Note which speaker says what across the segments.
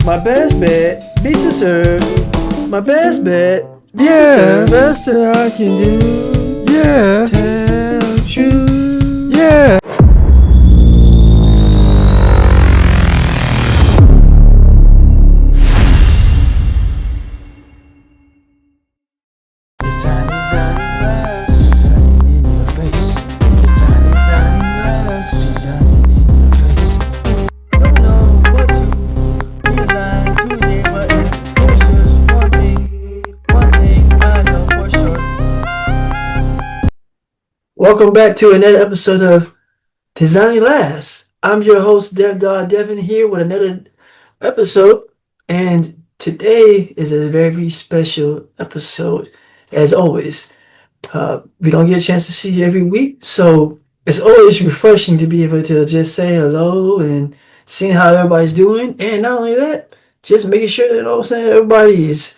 Speaker 1: My best bet, pizza serve. My best bet, pizza
Speaker 2: Yeah,
Speaker 1: serve.
Speaker 2: best that I can do. Yeah,
Speaker 1: Tell the truth.
Speaker 2: yeah.
Speaker 1: It's time designing in your face. It's time designing in your face. Don't know what to design today, but there's just one thing I know for sure. Welcome back to another episode of Designing Last. I'm your host, Devin, here with another episode, and today is a very special episode. As always, we don't get a chance to see you every week, so it's always refreshing to be able to just say hello and seeing how everybody's doing, and not only that, just making sure that everybody is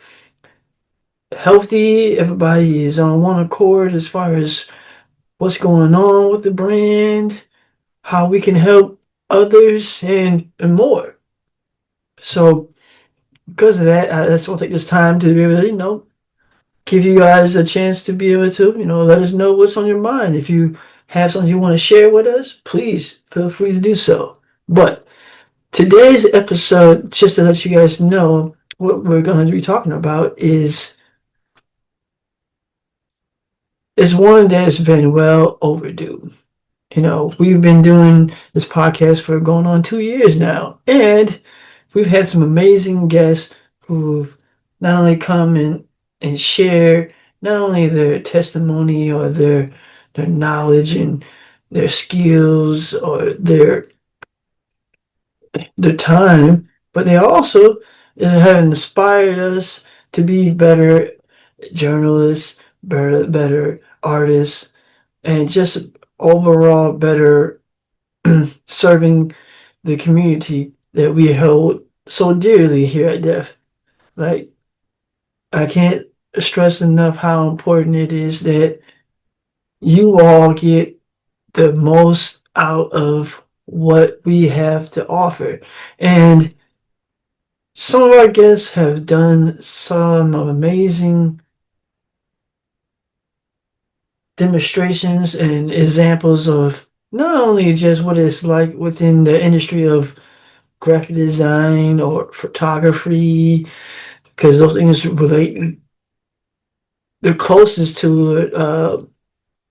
Speaker 1: healthy, everybody is on one accord as far as what's going on with the brand, how we can help others, and more. So because of that, I just want to take this time to be able to, give you guys a chance to be able to, let us know what's on your mind. If you have something you want to share with us, please feel free to do so. But today's episode, just to let you guys know, what we're going to be talking about is one that has been well overdue. We've been doing this podcast for going on 2 years now, and we've had some amazing guests who've not only come and share not only their testimony or their knowledge and their skills or their time, but they also have inspired us to be better journalists, better artists, and just overall better serving the community that we hold so dearly here at DEF. Like, I can't stress enough how important it is that you all get the most out of what we have to offer. And some of our guests have done some amazing demonstrations and examples of not only just what it's like within the industry of graphic design or photography, because those things relate the closest to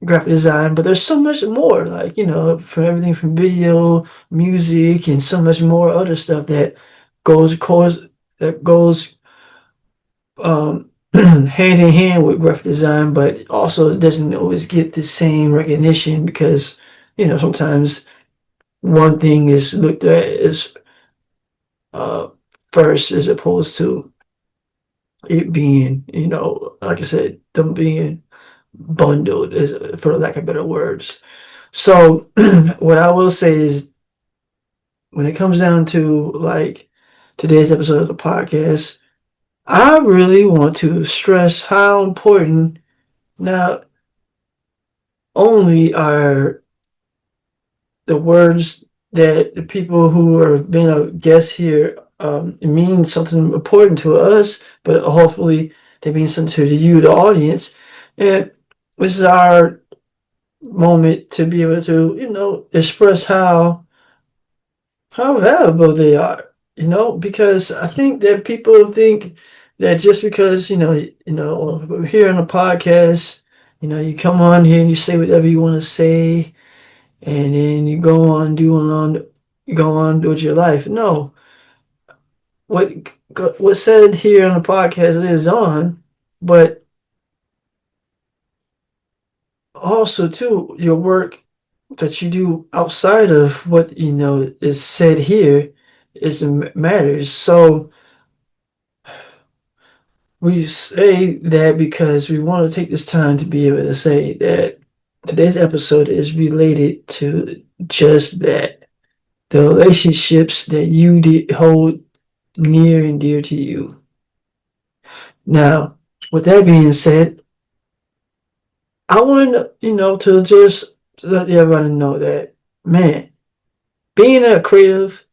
Speaker 1: graphic design, but there's so much more, like, from everything from video, music, and so much more other stuff that goes hand in hand with graphic design, but also doesn't always get the same recognition because, sometimes one thing is looked at as first as opposed to it being, like I said, them being bundled, is for lack of better words. So what I will say is, when it comes down to like today's episode of the podcast, I really want to stress how important not only are the words that the people who are being a guest here mean something important to us, but hopefully they mean something to you, the audience. And this is our moment to be able to, express how valuable they are, because I think that people think that just because, here on a podcast, you come on here and you say whatever you want to say, and then you go on with your life. No, what's said here on the podcast lives on, but also too your work that you do outside of what is said here matters. So we say that because we want to take this time to be able to say that today's episode is related to just that, the relationships that you hold near and dear to you. Now, with that being said, I want to just let everybody know that, man, being a creative,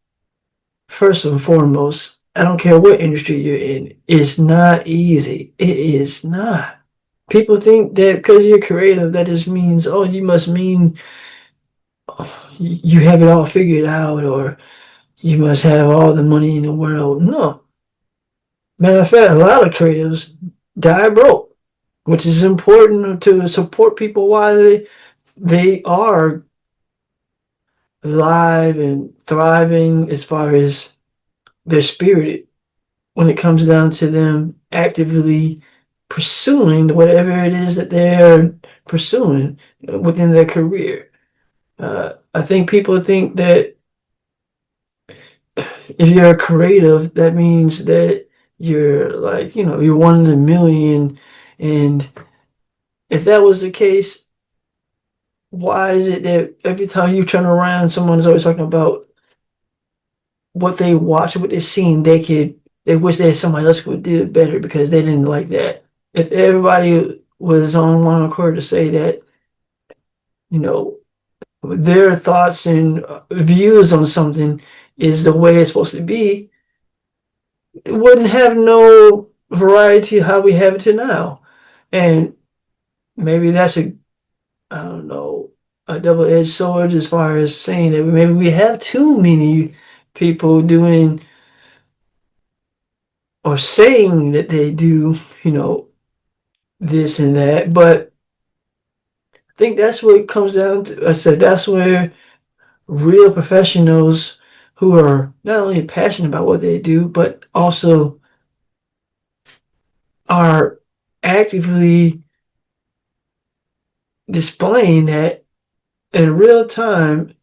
Speaker 1: first and foremost, I don't care what industry you're in. It's not easy. It is not. People think that because you're creative, that just means, oh, you must mean you have it all figured out or you must have all the money in the world. No. Matter of fact, a lot of creatives die broke, which is important to support people while they are alive and thriving as far as their spirit when it comes down to them actively pursuing whatever it is that they're pursuing within their career. I think people think that if you're a creative, that means that you're like, you're one in a million. And if that was the case, why is it that every time you turn around, someone's always talking about what they watch, what they've seen, they wish that somebody else would do it better because they didn't like that. If everybody was on one accord to say that, you know, their thoughts and views on something is the way it's supposed to be, it wouldn't have no variety how we have it to now. And maybe that's I don't know, a double-edged sword as far as saying that maybe we have too many people doing or saying that they do, this and that. But I think that's what it comes down to. I said that's where real professionals who are not only passionate about what they do, but also are actively displaying that in real time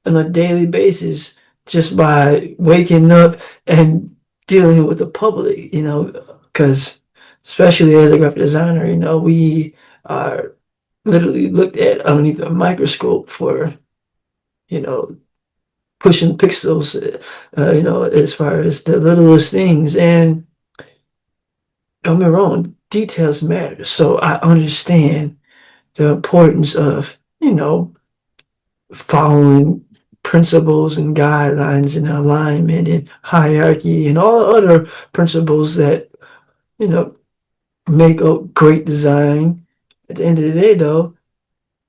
Speaker 1: on a daily basis just by waking up and dealing with the public, because especially as a graphic designer, we are literally looked at underneath a microscope for, you know, pushing pixels, as far as the littlest things. And don't get me wrong, details matter. So I understand the importance of, following principles and guidelines and alignment and hierarchy and all other principles that, you know, make a great design. At the end of the day, though,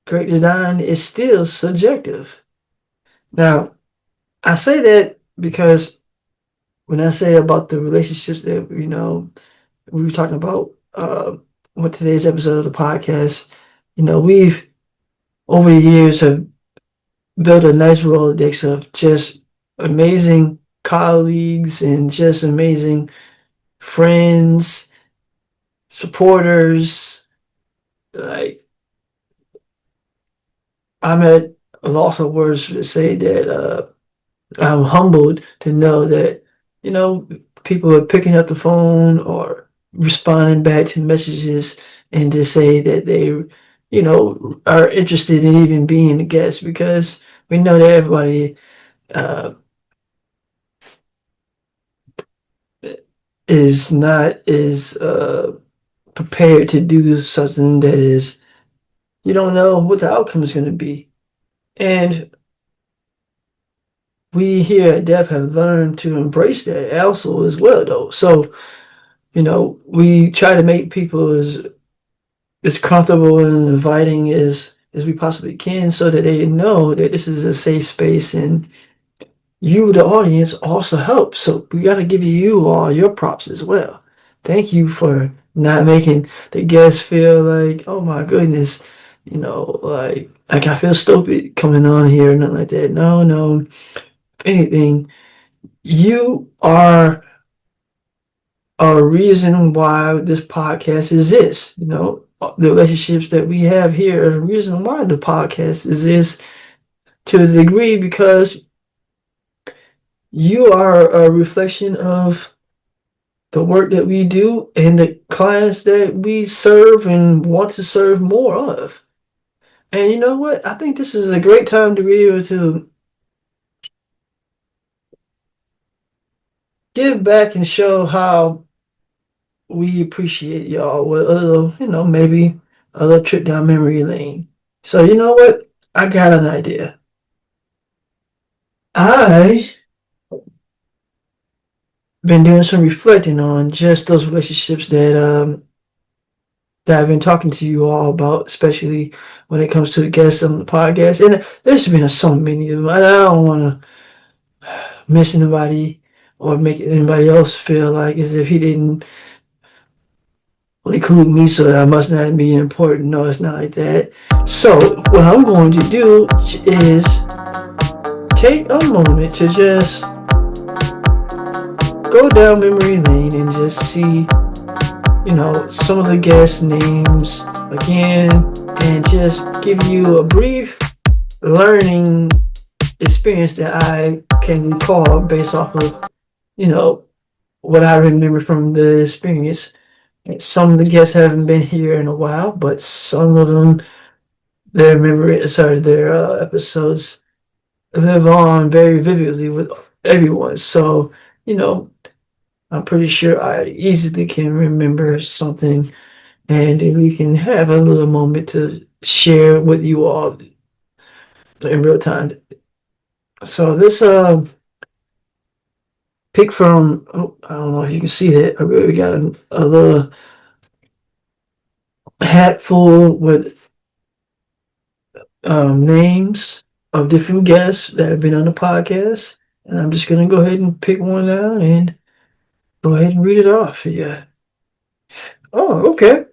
Speaker 1: great design is still subjective. Now, I say that because when I say about the relationships that, we were talking about with today's episode of the podcast, we've over the years have built a nice Rolodex of just amazing colleagues and just amazing friends, supporters. Like, I'm at a loss of words to say that I'm humbled to know that, people are picking up the phone or responding back to messages and to say that they, are interested in even being a guest because we know that everybody uh, is not as prepared to do something that is, you don't know what the outcome is going to be. And we here at Def have learned to embrace that also as well, though. So, we try to make people as comfortable and inviting as we possibly can so that they know that this is a safe space and you, the audience, also help. So we got to give you all your props as well. Thank you for not making the guests feel like, oh my goodness, like I feel stupid coming on here or nothing like that. No, no. If anything, you are a reason why this podcast exists. The relationships that we have here are the reason why the podcast exists to a degree because you are a reflection of the work that we do and the clients that we serve and want to serve more of. And you know what? I think this is a great time to be able to give back and show how we appreciate y'all with a little, maybe a little trip down memory lane. So you know what? I got an idea. I been doing some reflecting on just those relationships that I've been talking to you all about, especially when it comes to the guests on the podcast. And there's been so many of them. I don't want to miss anybody or make anybody else feel like as if he didn't include me, so I must not be important. No, it's not like that. So what I'm going to do is take a moment to just go down memory lane and just see, some of the guest names again, and just give you a brief learning experience that I can recall based off of, what I remember from the experience. Some of the guests haven't been here in a while, but some of them, their episodes live on very vividly with everyone. So, I'm pretty sure I easily can remember something, and we can have a little moment to share with you all in real time. So this pick from, I don't know if you can see that. We got a little hat full with names of different guests that have been on the podcast, and I'm just gonna go ahead and pick one out and go ahead and read it off for you. Oh, okay.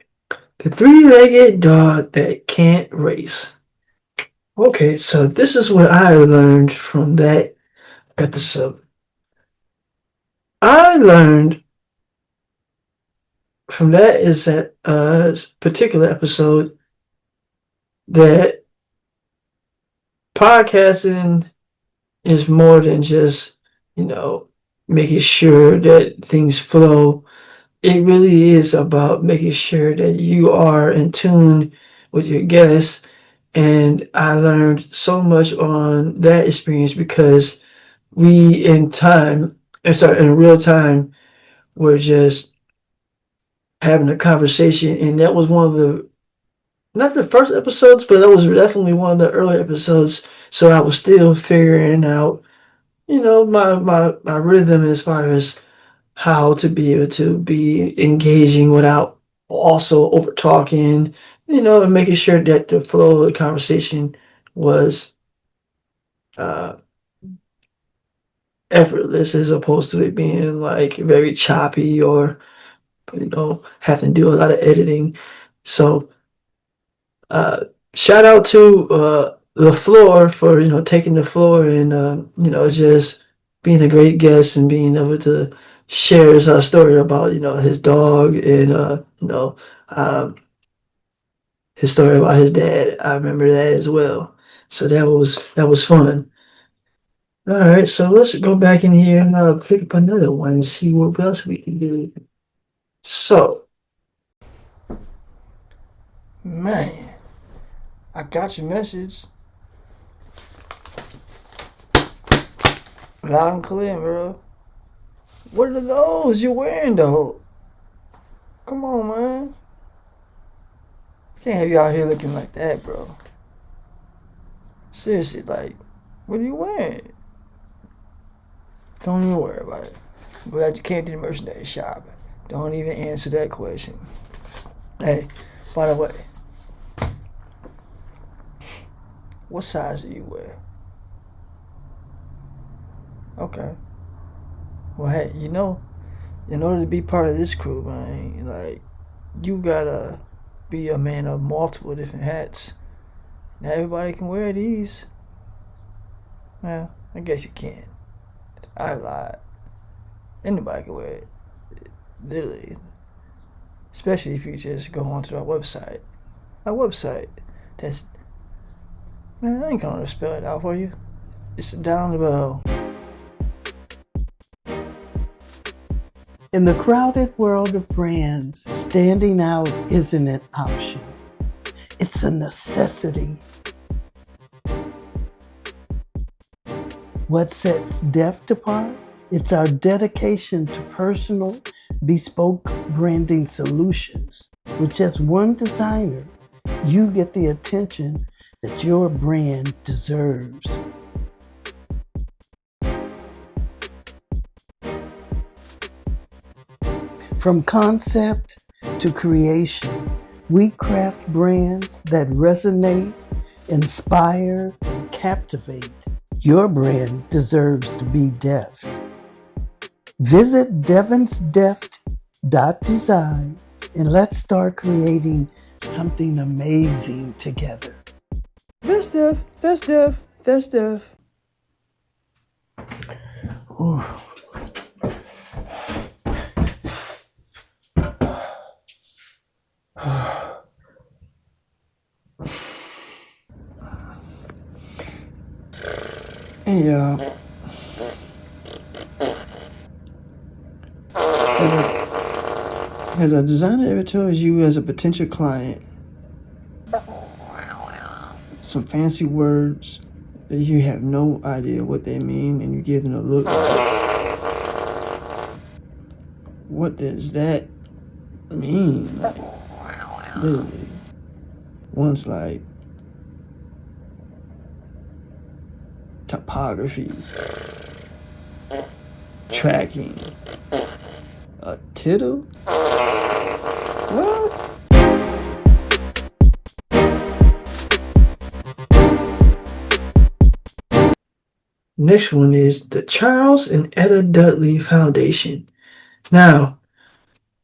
Speaker 1: The three-legged dog that can't race. Okay, so this is what I learned from that episode. I learned from that is that particular episode that podcasting is more than just, making sure that things flow. It really is about making sure that you are in tune with your guests. And I learned so much on that experience because we in real time, we're just having a conversation. And that was one of the, not the first episodes, but that was definitely one of the early episodes. So I was still figuring out, my rhythm as far as how to be able to be engaging without also over talking, and making sure that the flow of the conversation was effortless as opposed to it being like very choppy or, having to do a lot of editing. So, shout out to the floor for, taking the floor and, just being a great guest and being able to share his story about, his dog and, his story about his dad. I remember that as well. So that was fun. All right, so let's go back in here and pick up another one and see what else we can do. So, man, I got your message. Loud and clear, bro. What are those you're wearing, though? Come on, man. Can't have you out here looking like that, bro. Seriously, like, what are you wearing? Don't even worry about it. I'm glad you came to the merchandise shop. Don't even answer that question. Hey, by the way, what size do you wear? Okay. Well, hey, in order to be part of this crew, man, like, you gotta be a man of multiple different hats. Not everybody can wear these. Well, I guess you can. I lied. Anybody can wear it. Literally. Especially if you just go onto our website. Our website. Man, I ain't gonna spell it out for you. It's down below.
Speaker 3: In the crowded world of brands, standing out isn't an option. It's a necessity. What sets Deft apart? It's our dedication to personal, bespoke branding solutions. With just one designer, you get the attention that your brand deserves. From concept to creation, we craft brands that resonate, inspire, and captivate. Your brand deserves to be Deft. Visit devinsdeft.design and let's start creating something amazing together.
Speaker 2: Best Def, best Def, best Def.
Speaker 1: Hey, has a designer ever told you as a potential client some fancy words that you have no idea what they mean and you give them a look like, what does that mean? Like, literally. One's like topography, tracking, a tittle? What? Next one is the Charles and Etta Dudley Foundation. Now,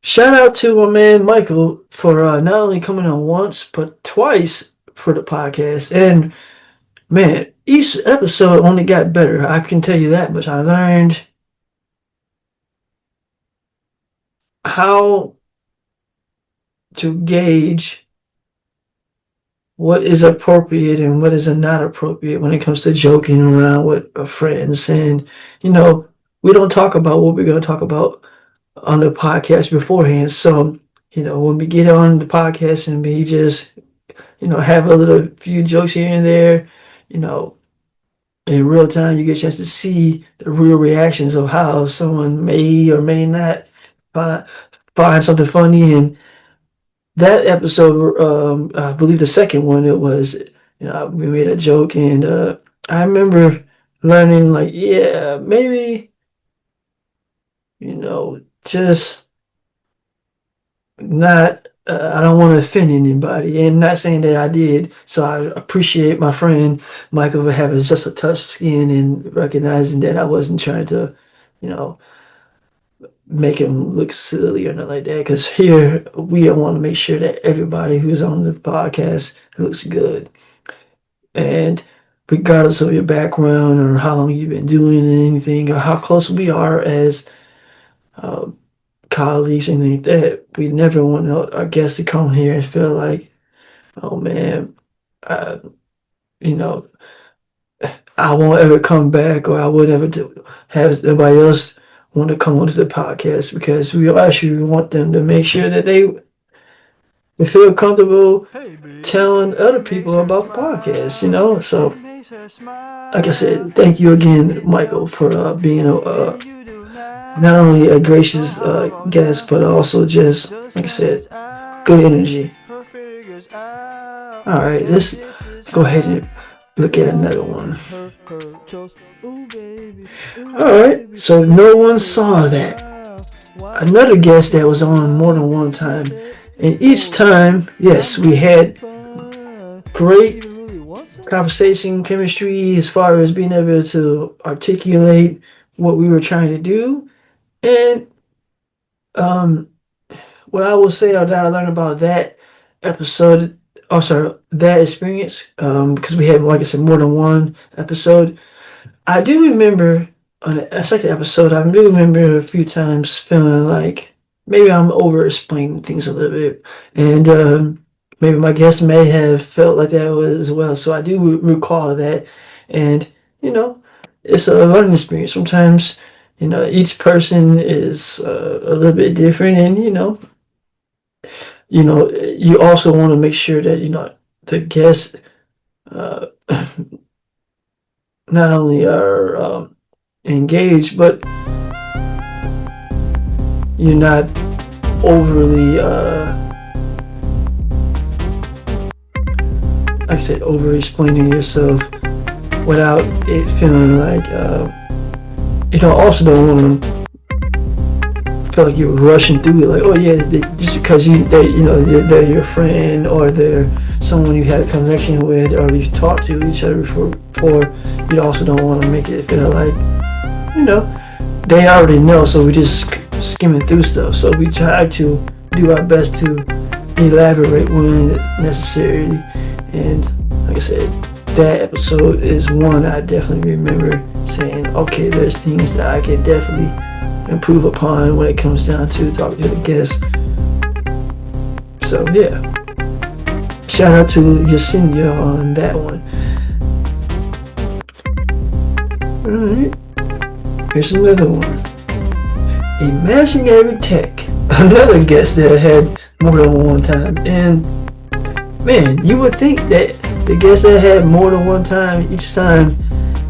Speaker 1: shout out to my man Michael for not only coming on once, but twice for the podcast. And man, each episode only got better. I can tell you that much. I learned how to gauge what is appropriate and what is not appropriate when it comes to joking around with friends. And, you know, we don't talk about what we're going to talk about on the podcast beforehand. So, you know, when we get on the podcast and we just, you know, have a little few jokes here and there, you know, in real time, you get a chance to see the real reactions of how someone may or may not find something funny. And that episode, I believe the second one, it was, you know, we made a joke, and I remember learning, like, yeah, maybe, you know, just not, I don't want to offend anybody, and not saying that I did. So I appreciate my friend Michael for having just a tough skin and recognizing that I wasn't trying to, you know, make him look silly or nothing like that. Because here we want to make sure that everybody who's on the podcast looks good. And regardless of your background or how long you've been doing anything or how close we are as colleagues and anything like that, we never want our guests to come here and feel like, oh man, you know, I won't ever come back, or I would ever have anybody else want to come onto the podcast, because we actually want them to make sure that they feel comfortable telling other people about the podcast, you know. So, like I said, thank you again, Michael, for being not only a gracious guest, but also just, like I said, good energy. All right, let's go ahead and look at another one. Alright, so no one saw that. Another guest that was on more than one time. And each time, yes, we had great conversation, chemistry, as far as being able to articulate what we were trying to do. And what I will say that I learned about that episode, that experience, because we had, like I said, more than one episode. I do remember on the second episode, I do remember a few times feeling like maybe I'm over explaining things a little bit. And maybe my guests may have felt like that as well. So I do recall that. And, you know, it's a learning experience. Sometimes, you know, each person is a little bit different. And, you know, you also want to make sure that, you know, the guests not only are engaged, but you're not overly, like I said, over explaining yourself without it feeling like, you know, also don't want to feel like you're rushing through it. Like, oh yeah, just because they're your friend or they're someone you had a connection with or you've talked to each other before, you also don't want to make it feel like, they already know. So we're just skimming through stuff. So we try to do our best to elaborate when necessary. And like I said, that episode is one I definitely remember saying, okay, there's things that I can definitely improve upon when it comes down to talking to the guests. So yeah, shout out to Yesenia on that one. Alright, here's another one. Imaginary Tech, another guest that I had more than one time. And man, you would think that the guests that had more than one time, each time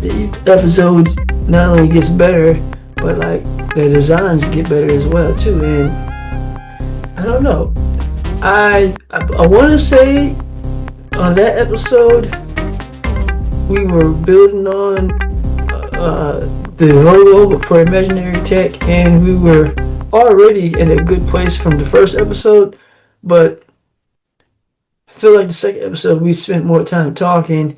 Speaker 1: the episodes not only gets better, but like the designs get better as well too. And I don't know, I want to say on that episode we were building on the logo for Imaginary Tech, and we were already in a good place from the first episode, but I feel like the second episode we spent more time talking,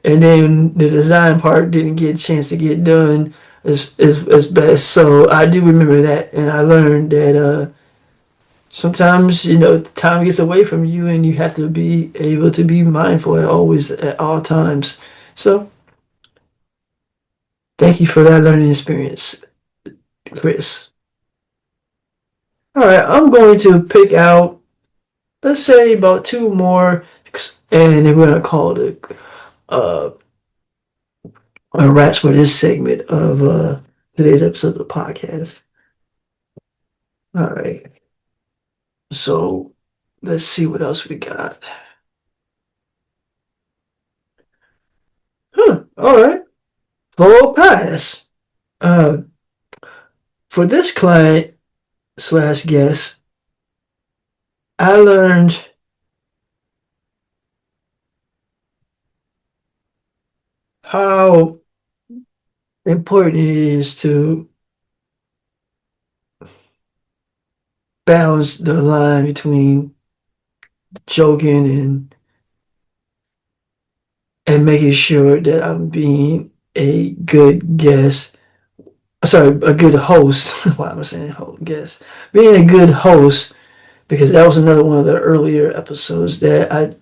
Speaker 1: and then the design part didn't get a chance to get done as best. So I do remember that, and I learned that sometimes time gets away from you, and you have to be able to be mindful at all times. So thank you for that learning experience, Chris. All right, I'm going to pick out, let's say, about two more, and then we're gonna call it a wraps for this segment of today's episode of the podcast. All right, so let's see what else we got. All right, full pass. For this client / guest, I learned how important it is to balance the line between joking and making sure that I'm being a good guest. Sorry, a good host. Why am I saying guest? Being a good host, because that was another one of the earlier episodes that I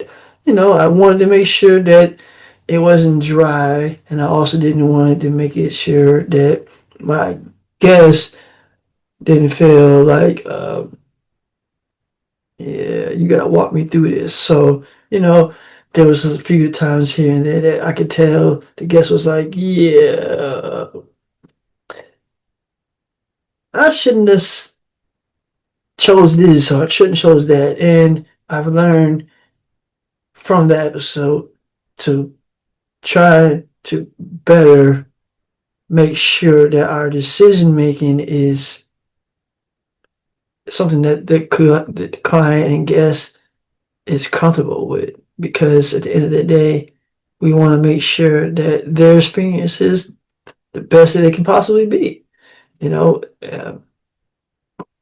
Speaker 1: wanted to make sure that it wasn't dry, and I also didn't want to make it sure that my guests didn't feel like, yeah, you gotta walk me through this. So, there was a few times here and there that I could tell the guest was like, yeah, I shouldn't have chose this or I shouldn't chose that. And I've learned from that episode to try to better make sure that our decision making is something that the client and guest is comfortable with, because at the end of the day, we want to make sure that their experience is the best that it can possibly be.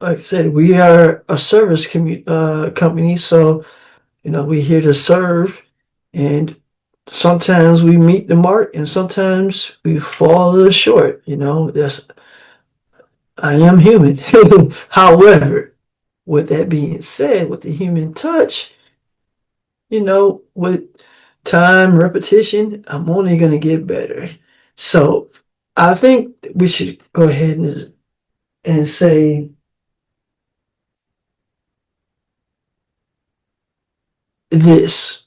Speaker 1: Like I said, we are a service company, so we're here to serve, and sometimes we meet the mark, and sometimes we fall a little short. I am human. However, with that being said, with the human touch, with time, repetition, I'm only going to get better. So I think we should go ahead and say this.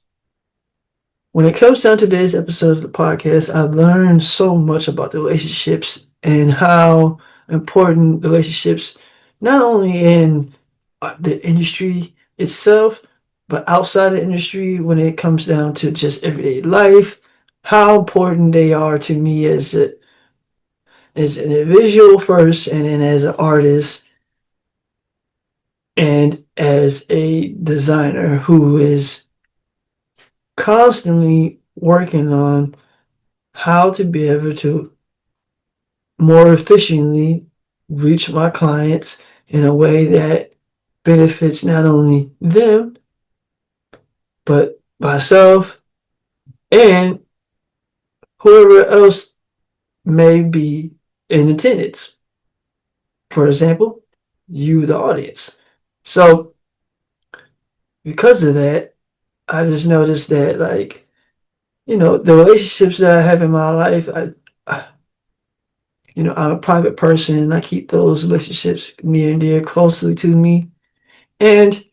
Speaker 1: When it comes down to today's episode of the podcast, I've learned so much about the relationships and how important relationships, not only in the industry itself, but outside the industry, when it comes down to just everyday life, how important they are to me as an individual first, and then as an artist, and as a designer who is constantly working on how to be able to more efficiently reach my clients in a way that benefits not only them, but myself and whoever else may be in attendance. For example, you, the audience. So, because of that, I just noticed that, like, the relationships that I have in my life, I'm a private person. I keep those relationships near and dear, closely to me. And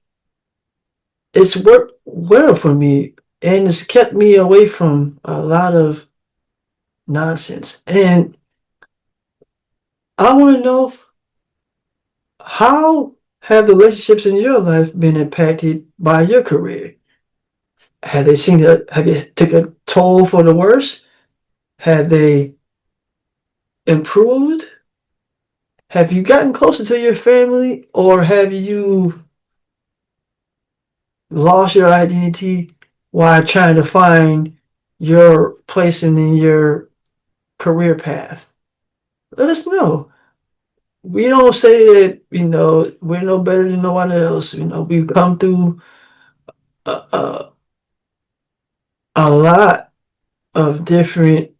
Speaker 1: it's worked well for me. And it's kept me away from a lot of nonsense. And I want to know, how have the relationships in your life been impacted by your career? Have they took a toll for the worse? Have they improved? Have you gotten closer to your family, or have you lost your identity while trying to find your place in your career path? Let us know. We don't say that, we're no better than no one else. We've come through a, a, a lot of different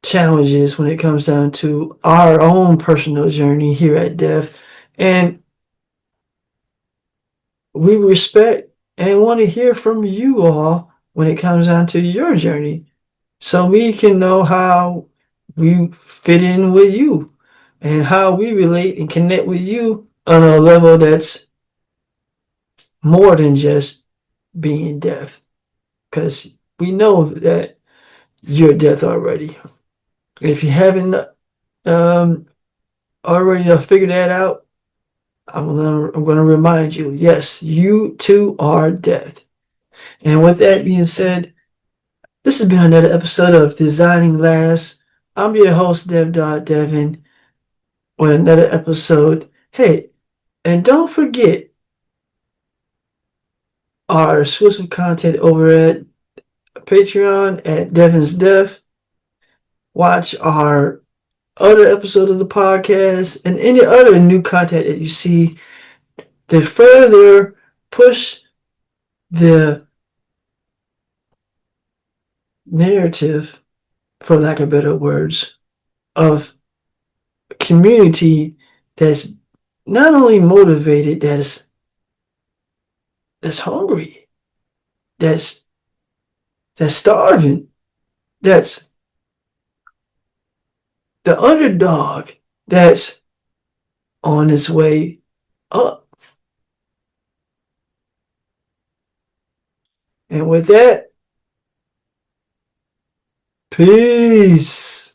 Speaker 1: challenges when it comes down to our own personal journey here at DEF. And we respect and want to hear from you all when it comes down to your journey, so we can know how we fit in with you and how we relate and connect with you on a level that's more than just being deaf. Because we know that you're deaf already. If you haven't already figured that out, I'm gonna remind you, yes, you too are deaf. And with that being said, this has been another episode of Designing Last. I'm your host, Devin, with another episode. Hey, and don't forget our exclusive content over at Patreon at Devin's Deaf. Watch our other episodes of the podcast and any other new content that you see that further push the narrative, for lack of better words, of a community that's not only motivated, that's hungry, that's starving, that's the underdog, that's on its way up. And with that, peace.